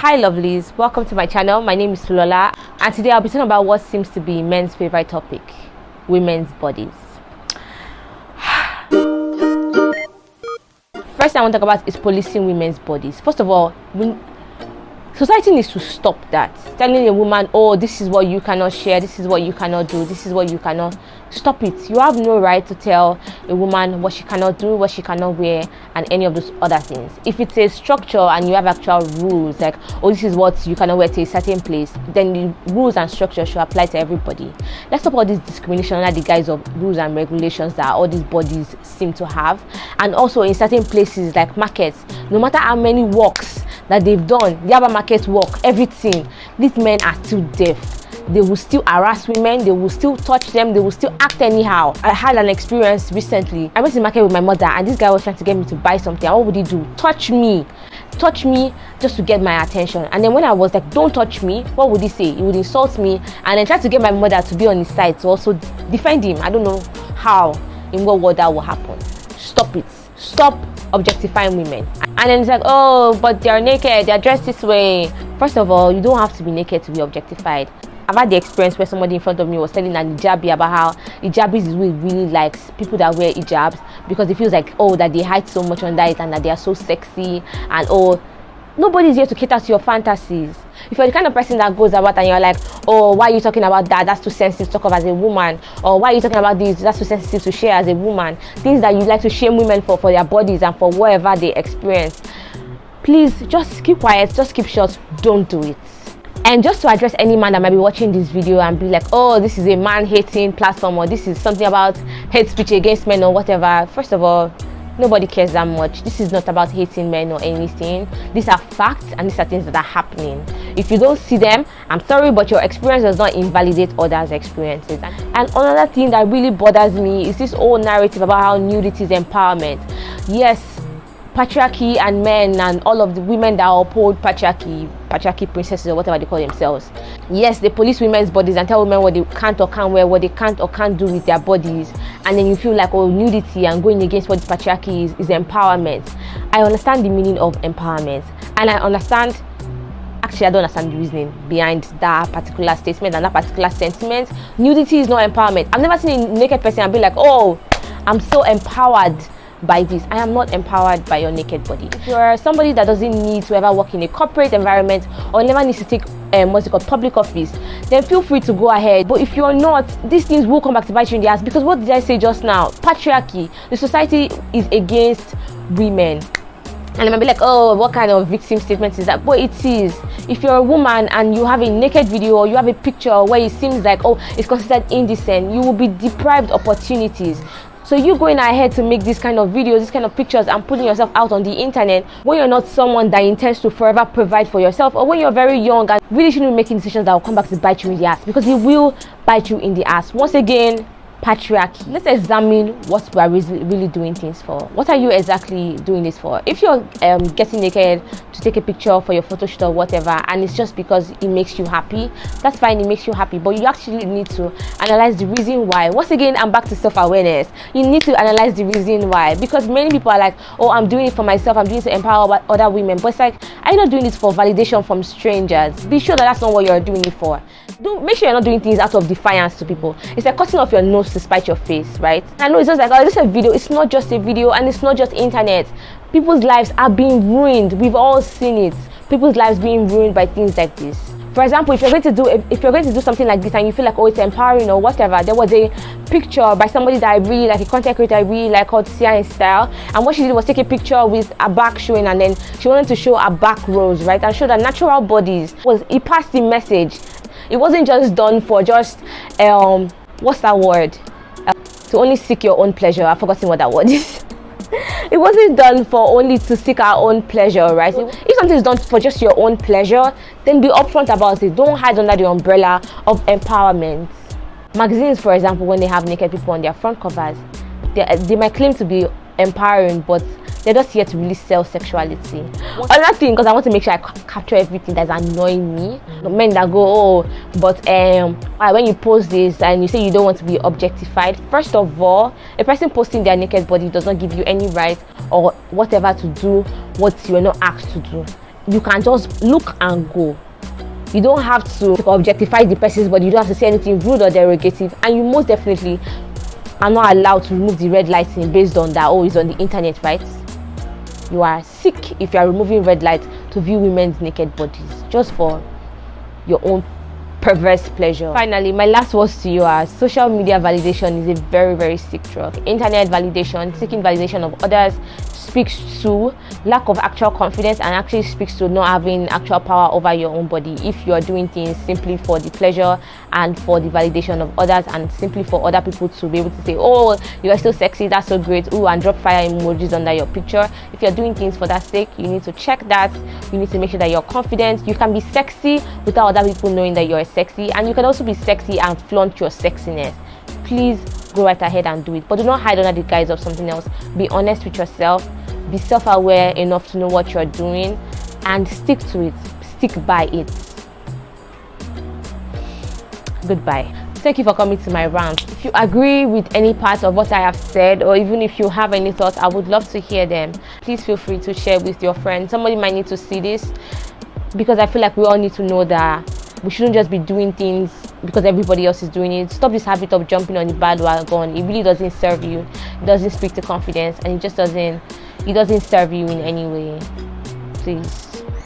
Hi lovelies, welcome to my channel. My name is Lola and today I'll be talking about what seems to be men's favorite topic: women's bodies. First thing I want to talk about is policing women's bodies. First of all, society needs to stop that. Telling a woman, oh, this is what you cannot share, this is what you cannot do, this is what you cannot. Stop it. You have no right to tell a woman what she cannot do, what she cannot wear, and any of those other things. If it's a structure and you have actual rules, like, oh, this is what you cannot wear to a certain place, then the rules and structure should apply to everybody. Let's stop all this discrimination under the guise of rules and regulations that all these bodies seem to have. And also in certain places like markets, no matter how many walks that they've done, the other market work, everything, these men are still deaf. They will still harass women, they will still touch them, they will still act anyhow. I had an experience recently. I went to the market with my mother and this guy was trying to get me to buy something. And what would he do? Touch me just to get my attention. And then when I was like, don't touch me, what would he say? He would insult me and then try to get my mother to be on his side to also defend him. I don't know how, in what world that will happen. Stop it. Stop objectifying women. And then it's like, oh, but they're naked, they're dressed this way. First of all, you don't have to be naked to be objectified. I've had the experience where somebody in front of me was telling an hijabi about how hijabis is really likes people that wear hijabs because it feels like, oh, that they hide so much under it and that they are so sexy, and oh, nobody's here to cater to your fantasies. If you're the kind of person that goes about and you're like, oh, why are you talking about that? That's too sensitive to talk of as a woman. Or why are you talking about this? That's too sensitive to share as a woman. Things that you like to shame women for their bodies and for whatever they experience. Please just keep quiet, just keep short, don't do it. And just to address any man that might be watching this video and be like, oh, this is a man-hating platform, or this is something about hate speech against men or whatever. First of all, nobody cares that much. This is not about hating men or anything. These are facts and these are things that are happening. If you don't see them, I'm sorry, but your experience does not invalidate others' experiences. And another thing that really bothers me is this whole narrative about how nudity is empowerment. Yes, patriarchy and men and all of the women that uphold patriarchy princesses or whatever they call themselves, yes, they police women's bodies and tell women what they can't or can't wear, what they can't or can't do with their bodies, and then you feel like, oh, nudity and going against what the patriarchy is empowerment. I understand the meaning of empowerment, and I understand, actually I don't understand the reasoning behind that particular statement and that particular sentiment. Nudity is not empowerment. I've never seen a naked person and be like, oh, I'm so empowered by this. I am not empowered by your naked body. If you're somebody that doesn't need to ever work in a corporate environment or never needs to take what's it called, public office, then feel free to go ahead. But if you're not, these things will come back to bite you in the ass, because what did I say just now? Patriarchy. The society is against women. And I might be like, oh, what kind of victim statement is that? But it is. If you're a woman and you have a naked video or you have a picture where it seems like, oh, it's considered indecent, you will be deprived opportunities. So you going ahead to make this kind of videos, this kind of pictures, and putting yourself out on the internet when you're not someone that intends to forever provide for yourself, or when you're very young and really shouldn't be making decisions that will come back to bite you in the ass, because it will bite you in the ass. Once again, patriarchy. Let's examine what we are really doing things for. What are you exactly doing this for? If you're getting naked to take a picture for your photo shoot or whatever, and it's just because it makes you happy, that's fine, it makes you happy, but you actually need to analyze the reason why. Once again, I'm back to self-awareness. You need to analyze the reason why, because many people are like, oh, I'm doing it for myself, I'm doing it to empower other women, but it's like, are you not doing it for validation from strangers? Be sure that that's not what you're doing it for. Make sure you're not doing things out of defiance to people. It's like cutting off your nose to spite your face, right? I know it's just like, oh, this is a video. It's not just a video, and it's not just internet. People's lives are being ruined. We've all seen it. People's lives being ruined by things like this. For example, if you're going to do something like this and you feel like, oh, it's empowering or whatever, there was a picture by somebody that I really like, a content creator I really like, called Sia in Style, and what she did was take a picture with her back showing, and then she wanted to show her back rolls, right, and show that natural bodies. It passed the message. It wasn't just done for just what's that word? To only seek your own pleasure. I've forgotten what that word is. It wasn't done for only to seek our own pleasure, right? If something is done for just your own pleasure, then be upfront about it. Don't hide under the umbrella of empowerment. Magazines, for example, when they have naked people on their front covers, they might claim to be empowering, but they're just here to really sell sexuality. Another thing, because I want to make sure I capture everything that's annoying me, men that go, oh, but when you post this and you say you don't want to be objectified, first of all, a person posting their naked body does not give you any right or whatever to do what you are not asked to do. you can just look and go. You don't have to objectify the person's body. You don't have to say anything rude or derogative, and you most definitely are not allowed to remove the red lighting based on that. Oh, it's on the internet, right? You are sick if you are removing red lights to view women's naked bodies just for your own perverse pleasure. Finally, my last words to you are: social media validation is a very, very sick drug. Internet validation, seeking validation of others, speaks to lack of actual confidence and actually speaks to not having actual power over your own body. If you are doing things simply for the pleasure and for the validation of others, and simply for other people to be able to say, oh, you are still sexy, that's so great, ooh, and drop fire emojis under your picture. If you're doing things for that sake, you need to check that. You need to make sure that you're confident. You can be sexy without other people knowing that you're sexy, and you can also be sexy and flaunt your sexiness. Please go right ahead and do it, but do not hide under the guise of something else. Be honest with yourself. Be self-aware enough to know what you're doing, and stick to it. Stick by it. Goodbye. Thank you for coming to my rant. If you agree with any part of what I have said, or even if you have any thoughts, I would love to hear them. Please feel free to share with your friends. Somebody might need to see this, because I feel like we all need to know that we shouldn't just be doing things because everybody else is doing it. Stop this habit of jumping on the bandwagon. It really doesn't serve you. It doesn't speak to confidence, and it doesn't serve you in any way. Please.